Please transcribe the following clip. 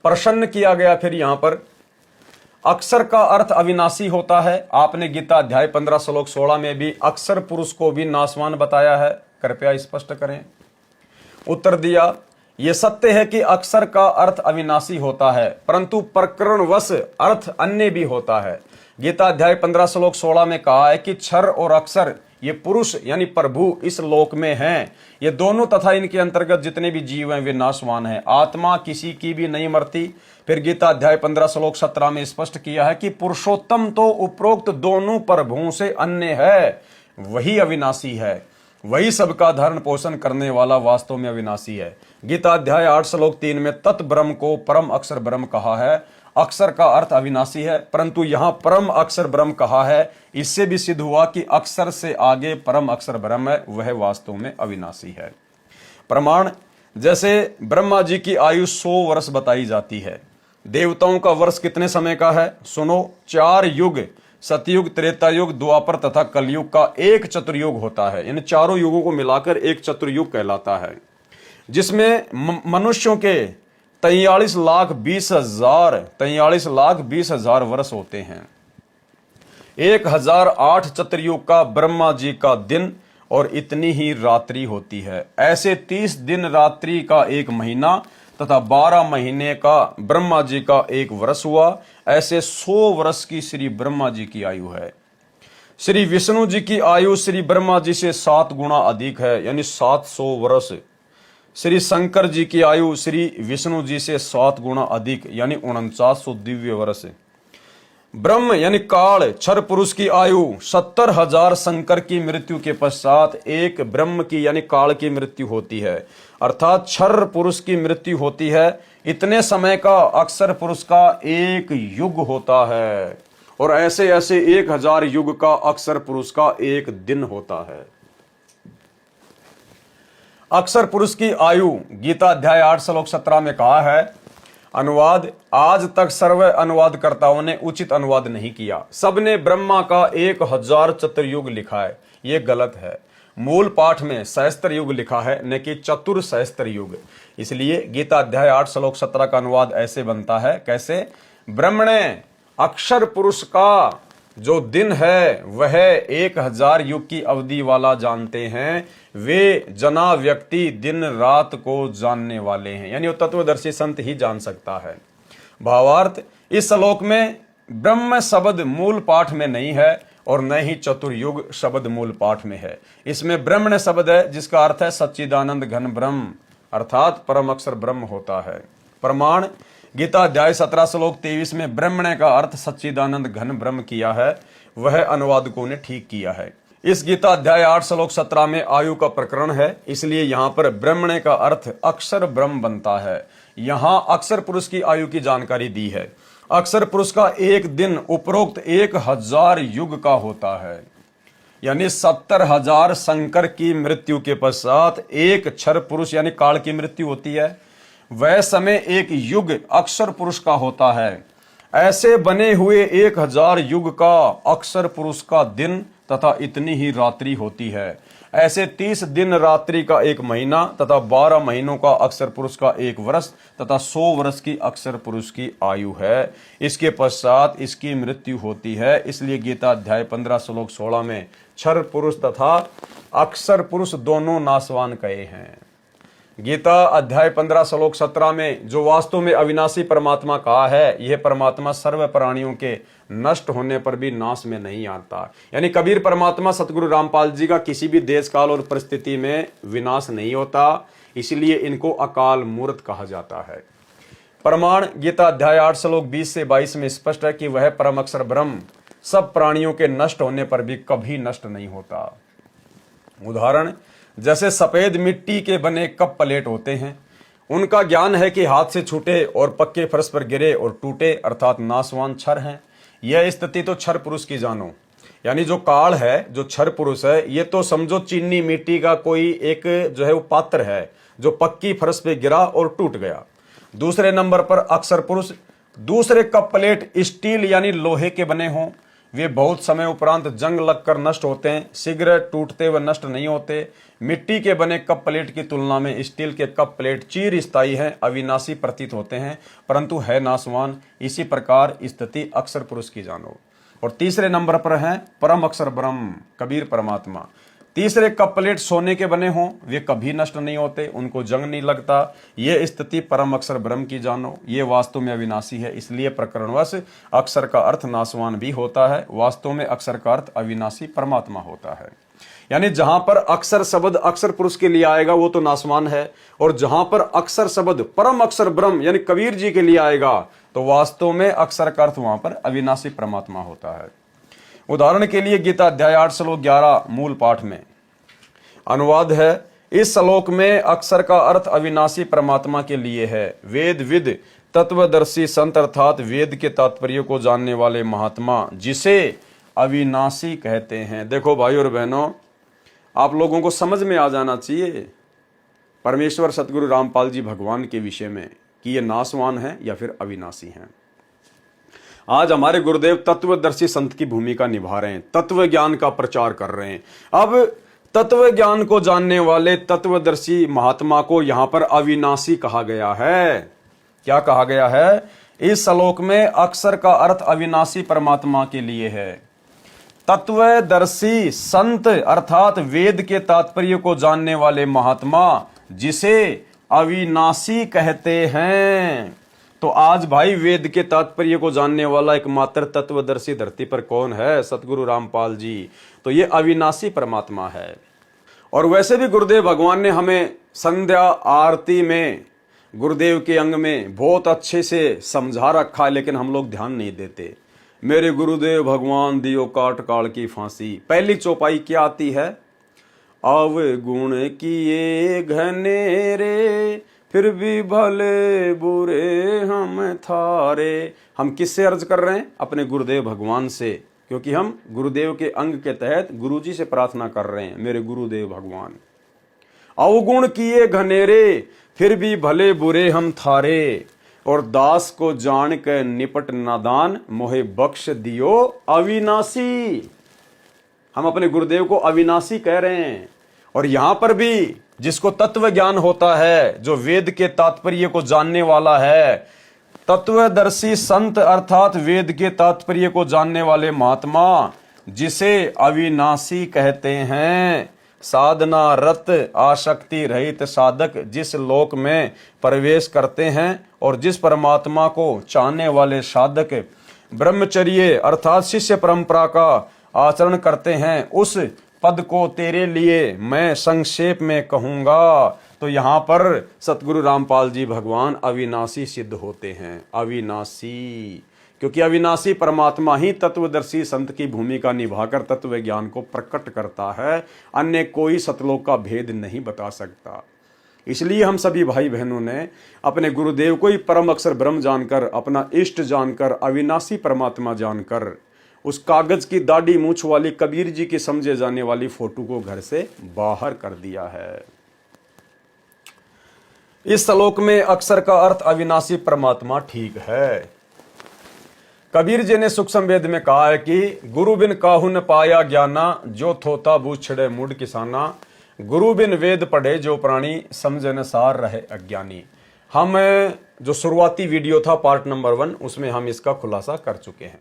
प्रसन्न किया गया। फिर यहां पर अक्षर का अर्थ अविनाशी होता है। आपने गीता अध्याय 15 श्लोक 16 में भी अक्षर पुरुष को भी नाशवान बताया है, कृपया स्पष्ट करें। उत्तर दिया, यह सत्य है कि अक्षर का अर्थ अविनाशी होता है, परंतु प्रकरणवश अर्थ अन्य भी होता है। गीता अध्याय 15 श्लोक 16 में कहा है कि क्षर और अक्षर ये पुरुष यानी प्रभु इस लोक में हैं, ये दोनों तथा इनके अंतर्गत जितने भी जीव हैं वे नाशवान हैं, आत्मा किसी की भी नहीं मरती। फिर गीता अध्याय 15 श्लोक 17 में स्पष्ट किया है कि पुरुषोत्तम तो उपरोक्त दोनों प्रभुओं से अन्य है, वही अविनाशी है, वही सबका धारण पोषण करने वाला वास्तव में अविनाशी है। गीता अध्याय 8 श्लोक 3 में तत् ब्रह्म को परम अक्षर ब्रह्म कहा है। अक्षर का अर्थ अविनाशी है, परंतु यहां परम अक्षर ब्रह्म कहा है, इससे भी सिद्ध हुआ कि अक्षर से आगे परम अक्षर ब्रह्म है, वह वास्तव में अविनाशी है। प्रमाण, जैसे ब्रह्मा जी की आयु 100 वर्ष बताई जाती है, देवताओं का वर्ष कितने समय का है? सुनो, 4 युग, सतयुग, त्रेता युग, द्वापर तथा कलयुग का एक चतुर्युग होता है। इन चारों युगों को मिलाकर एक चतुर्युग कहलाता है, जिसमें मनुष्यों के 43,20,000 वर्ष होते हैं। 1008 चतुर्युग का ब्रह्मा जी का दिन और इतनी ही रात्रि होती है। ऐसे 30 दिन रात्रि का एक महीना तथा 12 महीने का ब्रह्मा जी का एक वर्ष हुआ। ऐसे 100 वर्ष की श्री ब्रह्मा जी की आयु है। श्री विष्णु जी की आयु श्री ब्रह्मा जी से 7 गुना अधिक है, यानी 700 वर्ष। श्री शंकर जी की आयु श्री विष्णु जी से 7 गुना अधिक, यानी 4900 दिव्य वर्ष। ब्रह्म यानी काल क्षर पुरुष की आयु 70,000 शंकर की मृत्यु के पश्चात एक ब्रह्म की यानी काल की मृत्यु होती है, अर्थात क्षर पुरुष की मृत्यु होती है। इतने समय का अक्षर पुरुष का एक युग होता है, और ऐसे ऐसे 1000 युग का अक्षर पुरुष का एक दिन होता है। अक्षर पुरुष की आयु गीता अध्याय 8 श्लोक 17 में कहा है। अनुवाद, आज तक सर्व अनुवादकर्ताओं ने उचित अनुवाद नहीं किया, सबने ब्रह्मा का 1000 चतुर्युग लिखा है, यह गलत है। मूल पाठ में सहस्त्र युग लिखा है, न कि चतुर सहस्त्र युग। इसलिए गीता अध्याय 8 श्लोक 17 का अनुवाद ऐसे बनता है, कैसे? ब्रह्मणे अक्षर पुरुष का जो दिन है वह 1000 युग की अवधि वाला जानते हैं, वे जना व्यक्ति दिन रात को जानने वाले हैं, यानी वो तत्वदर्शी संत ही जान सकता है। भावार्थ, इस श्लोक में ब्रह्म शब्द मूल पाठ में नहीं है और न ही चतुर्युग शब्द मूल पाठ में है। इसमें ब्रह्मण्य शब्द है, जिसका अर्थ है सच्चिदानंद घन ब्रह्म, अर्थात परम अक्षर ब्रह्म होता है। प्रमाण, गीता अध्याय 17 श्लोक 23 में ब्रह्मण्य का अर्थ सच्चिदानंद घन ब्रह्म किया है, वह अनुवादकों ने ठीक किया है। इस गीता अध्याय 8 श्लोक 17 में आयु का प्रकरण है, इसलिए यहां पर ब्रह्मण्य का अर्थ अक्षर ब्रह्म बनता है। यहां अक्षर पुरुष की आयु की जानकारी दी है। अक्षर पुरुष का एक दिन उपरोक्त 1000 युग का होता है, यानी 70,000 शंकर की मृत्यु के पश्चात एक क्षर पुरुष यानी काल की मृत्यु होती है। वह समय एक युग अक्षर पुरुष का होता है। ऐसे बने हुए 1000 युग का अक्षर पुरुष का दिन तथा इतनी ही रात्रि होती है। ऐसे 30 दिन रात्रि का एक महीना तथा 12 महीनों का अक्षर पुरुष का एक वर्ष तथा 100 वर्ष की अक्षर पुरुष की आयु है। इसके पश्चात इसकी मृत्यु होती है। इसलिए गीता अध्याय 15 श्लोक 16 में क्षर पुरुष तथा अक्षर पुरुष दोनों नाशवान कहे हैं। गीता अध्याय 15 श्लोक 17 में जो वास्तव में अविनाशी परमात्मा कहा है, यह परमात्मा सर्व प्राणियों के नष्ट होने पर भी नाश में नहीं आता। यानी कबीर परमात्मा सतगुरु रामपाल जी का किसी भी देश काल और परिस्थिति में विनाश नहीं होता, इसलिए इनको अकाल मूर्त कहा जाता है। प्रमाण, गीता अध्याय 8 श्लोक 20 से 22 में स्पष्ट है कि वह परम अक्षर ब्रह्म सब प्राणियों के नष्ट होने पर भी कभी नष्ट नहीं होता। उदाहरण, जैसे सफेद मिट्टी के बने कप प्लेट होते हैं, उनका ज्ञान है कि हाथ से छूटे और पक्के फर्श पर गिरे और टूटे, अर्थात नाशवान क्षर हैं। यह स्थिति तो क्षर पुरुष की जानो, यानी जो काल है, जो क्षर पुरुष है, ये तो समझो चीनी मिट्टी का कोई एक जो है वो पात्र है जो पक्की फर्श पे गिरा और टूट गया। दूसरे नंबर पर अक्षर पुरुष दूसरे कप प्लेट स्टील यानी लोहे के बने हों, वे बहुत समय उपरांत जंग लगकर नष्ट होते हैं। सिगरेट टूटते व नष्ट नहीं होते। मिट्टी के बने कप प्लेट की तुलना में स्टील के कप प्लेट चिरस्थायी हैं, अविनाशी प्रतीत होते हैं, परंतु है नाशवान। इसी प्रकार स्थिति अक्सर पुरुष की जानो। और तीसरे नंबर पर है परम अक्षर ब्रह्म, कबीर परमात्मा। तीसरे कप प्लेट सोने के बने हों, वे कभी नष्ट नहीं होते, उनको जंग नहीं लगता। ये स्थिति परम अक्षर ब्रह्म की जानो। ये वास्तव में अविनाशी है, इसलिए प्रकरणवश अक्षर का अर्थ नाशवान भी होता है, वास्तव में अक्षर का अर्थ अविनाशी परमात्मा होता है। यानी जहां पर अक्षर शब्द अक्षर पुरुष के लिए आएगा वो तो नाशवान है, और जहां पर अक्षर शब्द परम अक्षर ब्रह्म यानी कबीर जी के लिए आएगा तो वास्तव में अक्षर का अर्थ वहां पर अविनाशी परमात्मा होता है। उदाहरण के लिए गीता अध्याय 8 श्लोक 11 मूल पाठ में अनुवाद है। इस श्लोक में अक्षर का अर्थ अविनाशी परमात्मा के लिए है। वेद विद तत्वदर्शी संत अर्थात वेद के तात्पर्य को जानने वाले महात्मा जिसे अविनाशी कहते हैं। देखो भाई और बहनों, आप लोगों को समझ में आ जाना चाहिए परमेश्वर सतगुरु रामपाल जी भगवान के विषय में कि ये नाशवान है या फिर अविनाशी हैं। आज हमारे गुरुदेव तत्वदर्शी संत की भूमिका निभा रहे हैं, तत्व ज्ञान का प्रचार कर रहे हैं। अब तत्व ज्ञान को जानने वाले तत्वदर्शी महात्मा को यहां पर अविनाशी कहा गया है। क्या कहा गया है? इस श्लोक में अक्षर का अर्थ अविनाशी परमात्मा के लिए है। तत्वदर्शी संत अर्थात वेद के तात्पर्य को जानने वाले महात्मा जिसे अविनाशी कहते हैं। तो आज भाई वेद के तात्पर्य को जानने वाला एकमात्र तत्वदर्शी धरती पर कौन है? सतगुरु रामपाल जी। तो ये अविनाशी परमात्मा है। और वैसे भी गुरुदेव भगवान ने हमें संध्या आरती में गुरुदेव के अंग में बहुत अच्छे से समझा रखा है, लेकिन हम लोग ध्यान नहीं देते। मेरे गुरुदेव भगवान दियो काट काल की फांसी। पहली चौपाई क्या आती है? अवगुण किए घनेरे फिर भी भले बुरे हम थारे। हम किससे अर्ज कर रहे हैं? अपने गुरुदेव भगवान से, क्योंकि हम गुरुदेव के अंग के तहत गुरुजी से प्रार्थना कर रहे हैं, मेरे गुरुदेव भगवान। अवगुण किए घनेरे फिर भी भले बुरे हम थारे, और दास को जान के निपट नादान मोहे बख्श दियो अविनाशी। हम अपने गुरुदेव को अविनाशी कह रहे हैं। और यहां पर भी जिसको तत्व ज्ञान होता है, जो वेद के तात्पर्य को जानने वाला है, तत्वदर्शी संत अर्थात वेद के तात्पर्य को जानने वाले महात्मा जिसे अविनाशी कहते हैं। साधना रत आसक्ति रहित साधक जिस लोक में प्रवेश करते हैं और जिस परमात्मा को चाहने वाले साधक ब्रह्मचर्य अर्थात शिष्य परंपरा का आचरण करते हैं, उस पद को तेरे लिए मैं संक्षेप में कहूंगा। तो यहां पर सतगुरु रामपाल जी भगवान अविनाशी सिद्ध होते हैं। अविनाशी, क्योंकि अविनाशी परमात्मा ही तत्वदर्शी संत की भूमिका निभाकर तत्व ज्ञान को प्रकट करता है। अन्य कोई सतलोक का भेद नहीं बता सकता। इसलिए हम सभी भाई बहनों ने अपने गुरुदेव को ही परम अक्षर ब्रह्म जानकर, अपना इष्ट जानकर, अविनाशी परमात्मा जानकर, उस कागज की दाढ़ी मूछ वाली कबीर जी की समझे जाने वाली फोटो को घर से बाहर कर दिया है। इस श्लोक में अक्षर का अर्थ अविनाशी परमात्मा ठीक है। कबीर जी ने सूक्ष्म वेद में कहा है कि गुरु बिन काहू न पाया ज्ञाना, जो थोता बूझड़े मुड़ किसाना। गुरु बिन वेद पढ़े जो प्राणी, समझन सार रहे अज्ञानी। हम जो शुरुआती वीडियो था पार्ट नंबर 1, उसमें हम इसका खुलासा कर चुके हैं।